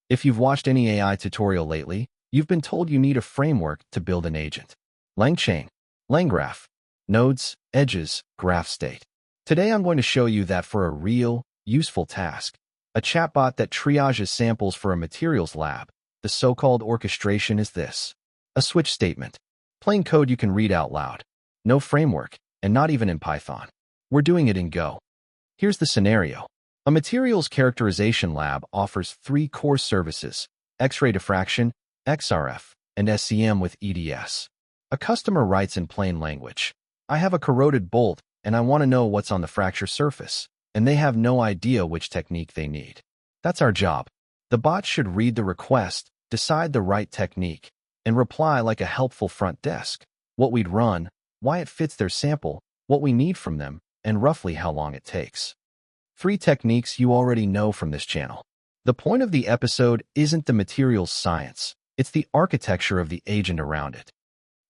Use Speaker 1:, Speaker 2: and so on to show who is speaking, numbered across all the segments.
Speaker 1: If you've watched any AI tutorial lately, you've been told you need a framework to build an agent. LangChain, LangGraph, nodes, edges, graph state. Today I'm going to show you that for a real, useful task, a chatbot that triages samples for a materials lab, the so-called orchestration is this. A switch statement. Plain code you can read out loud. No framework, and not even in Python. We're doing it in Go. Here's the scenario. A materials characterization lab offers 3 core services, X-ray diffraction, XRF, and SEM with EDS. A customer writes in plain language, I have a corroded bolt and I want to know what's on the fracture surface, and they have no idea which technique they need. That's our job. The bot should read the request, decide the right technique, and reply like a helpful front desk. What we'd run, why it fits their sample, what we need from them, and roughly how long it takes. 3 techniques you already know from this channel. The point of the episode isn't the materials science, it's the architecture of the agent around it.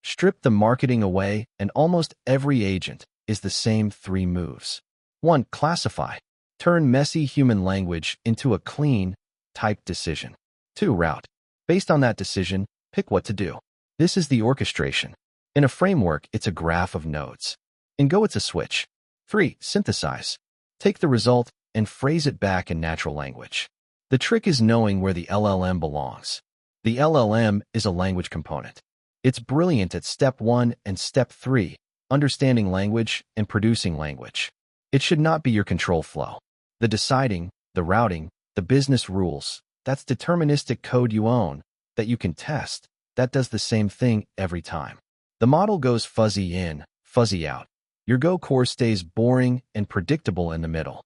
Speaker 1: Strip the marketing away, and almost every agent is the same 3 moves. 1. Classify. Turn messy human language into a clean, typed decision. 2. Route. Based on that decision, pick what to do. This is the orchestration. In a framework, it's a graph of nodes. In Go, it's a switch. 3. Synthesize. Take the result and phrase it back in natural language. The trick is knowing where the LLM belongs. The LLM is a language component. It's brilliant at step 1 and step 3, understanding language and producing language. It should not be your control flow. The deciding, the routing, the business rules, that's deterministic code you own, that you can test, that does the same thing every time. The model goes fuzzy in, fuzzy out. Your Go core stays boring and predictable in the middle.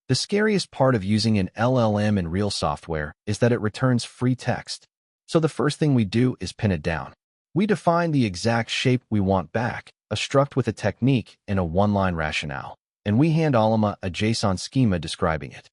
Speaker 1: The scariest part of using an LLM in real software is that it returns free text. So the first thing we do is pin it down. We define the exact shape we want back, a struct with a technique and a 1-line rationale, and we hand Ollama a JSON schema describing it.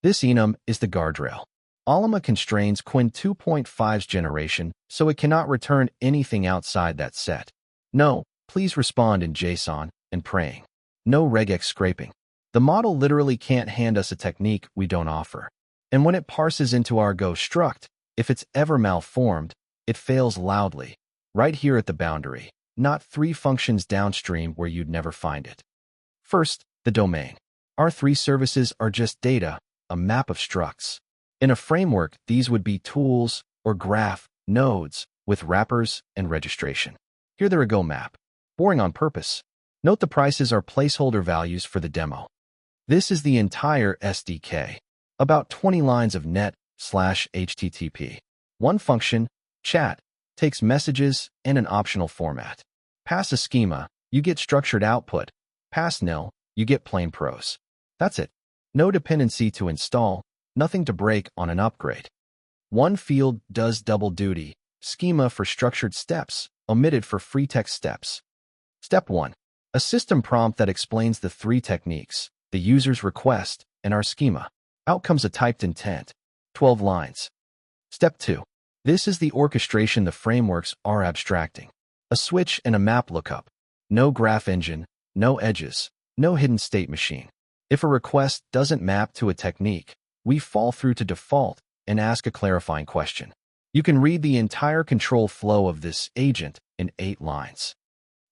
Speaker 1: This enum is the guardrail. Ollama constrains qwen 2.5's generation, so it cannot return anything outside that set. No, please respond in JSON, and praying. No regex scraping. The model literally can't hand us a technique we don't offer. And when it parses into our Go struct, if it's ever malformed, it fails loudly, right here at the boundary, not 3 functions downstream where you'd never find it. First, the domain. Our 3 services are just data, a map of structs. In a framework, these would be tools or graph nodes with wrappers and registration. Here they're a Go map. Boring on purpose. Note the prices are placeholder values for the demo. This is the entire SDK. About 20 lines of net/HTTP. 1 function, chat, takes messages and an optional format. Pass a schema, you get structured output. Pass nil, you get plain prose. That's it. No dependency to install, nothing to break on an upgrade. 1 field does double duty, schema for structured steps, omitted for free text steps. Step 1. A system prompt that explains the 3 techniques, the user's request, and our schema. Outcomes a typed intent. 12 lines. Step 2. This is the orchestration the frameworks are abstracting. A switch and a map lookup. No graph engine, no edges, no hidden state machine. If a request doesn't map to a technique, we fall through to default and ask a clarifying question. You can read the entire control flow of this agent in 8 lines.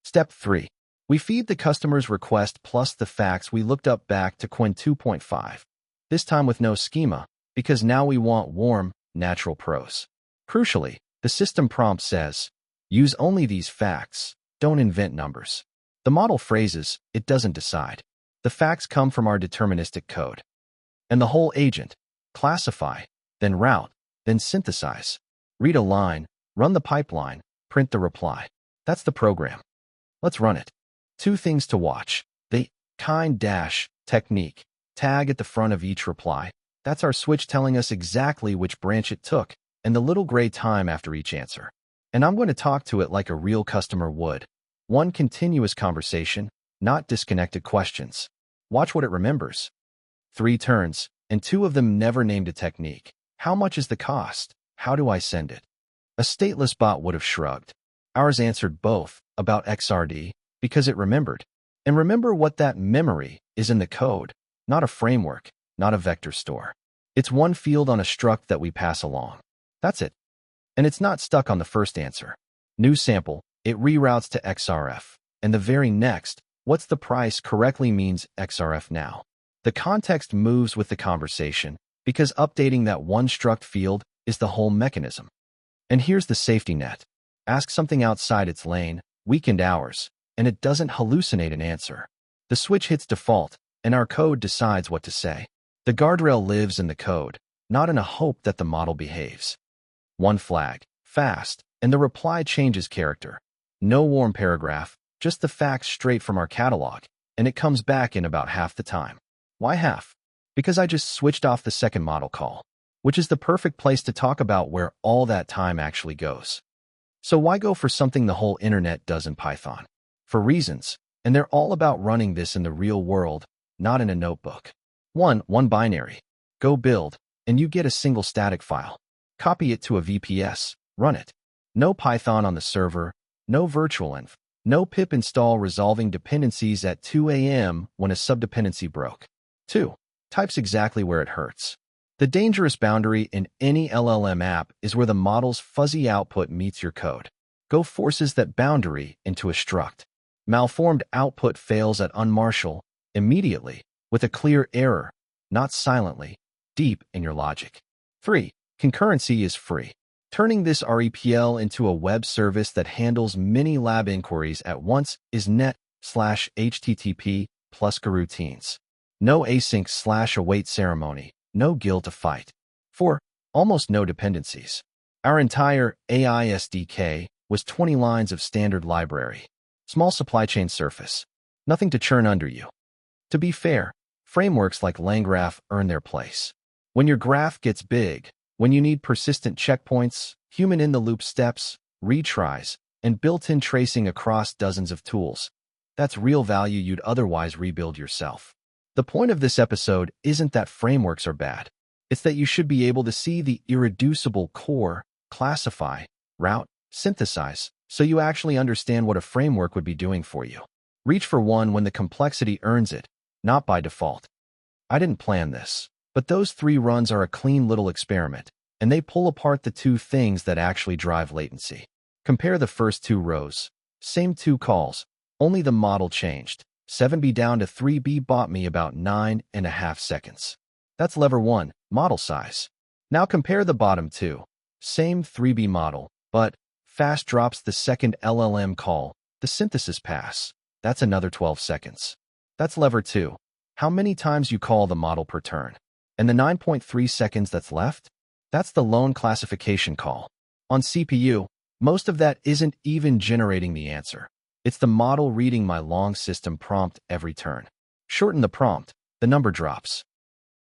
Speaker 1: Step 3. We feed the customer's request plus the facts we looked up back to qwen 2.5, this time with no schema, because now we want warm, natural prose. Crucially, the system prompt says, use only these facts, don't invent numbers. The model phrases, it doesn't decide. The facts come from our deterministic code. And the whole agent, classify, then route, then synthesize, read a line, run the pipeline, print the reply. That's the program. Let's run it. 2 things to watch. The kind-technique tag at the front of each reply. That's our switch telling us exactly which branch it took, and the little gray time after each answer. And I'm going to talk to it like a real customer would. 1 continuous conversation, not disconnected questions. Watch what it remembers. 3 turns, and 2 of them never named a technique. How much is the cost? How do I send it? A stateless bot would have shrugged. Ours answered both, about XRD, because it remembered. And remember what that memory is in the code, not a framework, not a vector store. It's one field on a struct that we pass along. That's it. And it's not stuck on the first answer. New sample, it reroutes to XRF. And the very next, what's the price correctly means XRF now. The context moves with the conversation because updating that one struct field is the whole mechanism. And here's the safety net. Ask something outside its lane, weekend hours, and it doesn't hallucinate an answer. The switch hits default, and our code decides what to say. The guardrail lives in the code, not in a hope that the model behaves. One flag, fast, and the reply changes character. No warm paragraph, just the facts straight from our catalog, and it comes back in about half the time. Why half? Because I just switched off the second model call, which is the perfect place to talk about where all that time actually goes. So why go for something the whole internet does in Python? For reasons, and they're all about running this in the real world, not in a notebook. One binary. Go build, and you get a single static file. Copy it to a VPS, run it. No Python on the server, no virtual env, no pip install resolving dependencies at 2 a.m. when a subdependency broke. 2. Types exactly where it hurts. The dangerous boundary in any LLM app is where the model's fuzzy output meets your code. Go forces that boundary into a struct. Malformed output fails at unmarshal immediately with a clear error, not silently, deep in your logic. 3. Concurrency is free. Turning this REPL into a web service that handles many lab inquiries at once is net/http plus routines. No async/await ceremony, no guild to fight. 4. Almost no dependencies. Our entire AI SDK was 20 lines of standard library. Small supply chain surface. Nothing to churn under you. To be fair, frameworks like LangGraph earn their place. When your graph gets big, when you need persistent checkpoints, human-in-the-loop steps, retries, and built-in tracing across dozens of tools, that's real value you'd otherwise rebuild yourself. The point of this episode isn't that frameworks are bad. It's that you should be able to see the irreducible core, classify, route, synthesize, so you actually understand what a framework would be doing for you. Reach for one when the complexity earns it, not by default. I didn't plan this, but those 3 runs are a clean little experiment, and they pull apart the 2 things that actually drive latency. Compare the first 2 rows. Same 2 calls, only the model changed. 7B down to 3B bought me about 9.5 seconds. That's lever 1, model size. Now compare the bottom 2. Same 3B model, but fast drops the second LLM call, the synthesis pass. That's another 12 seconds. That's lever 2. How many times you call the model per turn. And the 9.3 seconds that's left? That's the lone classification call. On CPU, most of that isn't even generating the answer. It's the model reading my long system prompt every turn. Shorten the prompt, the number drops.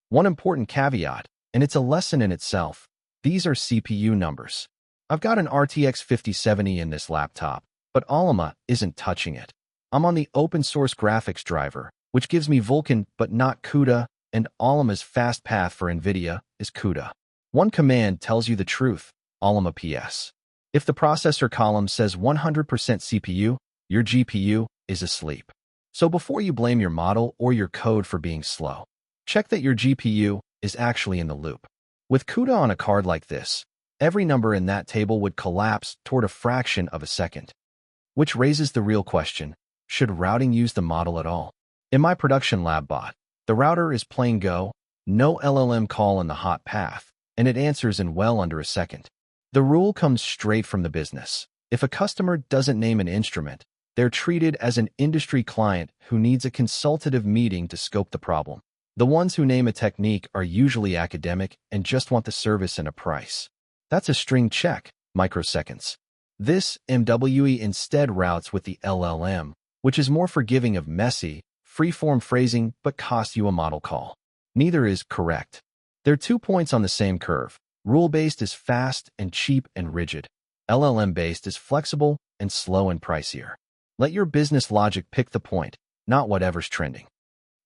Speaker 1: One important caveat, and it's a lesson in itself, these are CPU numbers. I've got an RTX 5070 in this laptop, but Ollama isn't touching it. I'm on the open source graphics driver, which gives me Vulkan but not CUDA, and Ollama's fast path for NVIDIA is CUDA. One command tells you the truth, Ollama PS. If the processor column says 100% CPU, your GPU is asleep. So before you blame your model or your code for being slow, check that your GPU is actually in the loop. With CUDA on a card like this, every number in that table would collapse toward a fraction of a second. Which raises the real question, should routing use the model at all? In my production lab bot, the router is plain Go, no LLM call in the hot path, and it answers in well under a second. The rule comes straight from the business. If a customer doesn't name an instrument, they're treated as an industry client who needs a consultative meeting to scope the problem. The ones who name a technique are usually academic and just want the service and a price. That's a string check, microseconds. This MWE instead routes with the LLM, which is more forgiving of messy, free-form phrasing but costs you a model call. Neither is correct. They're 2 points on the same curve. Rule-based is fast and cheap and rigid. LLM-based is flexible and slow and pricier. Let your business logic pick the point, not whatever's trending.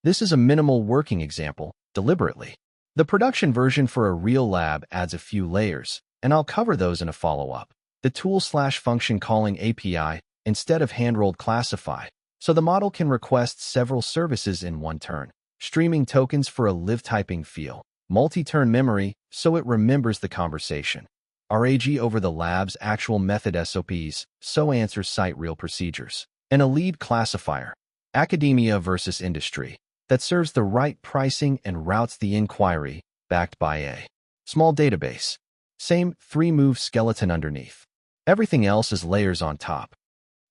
Speaker 1: This is a minimal working example, deliberately. The production version for a real lab adds a few layers, and I'll cover those in a follow-up. The tool/function calling API instead of hand-rolled classify, so the model can request several services in one turn. Streaming tokens for a live typing feel. multi-turn memory, so it remembers the conversation. RAG over the lab's actual method SOPs, so answers cite real procedures. And a lead classifier, academia versus industry, that serves the right pricing and routes the inquiry, backed by a small database. Same 3-move skeleton underneath. Everything else is layers on top.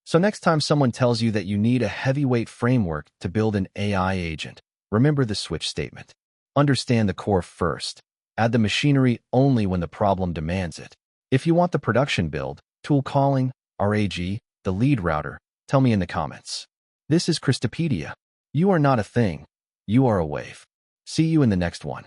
Speaker 1: So next time someone tells you that you need a heavyweight framework to build an AI agent, remember the switch statement. Understand the core first. Add the machinery only when the problem demands it. If you want the production build, tool calling, RAG, the lead router, tell me in the comments. This is Christopedia. You are not a thing. You are a wave. See you in the next one.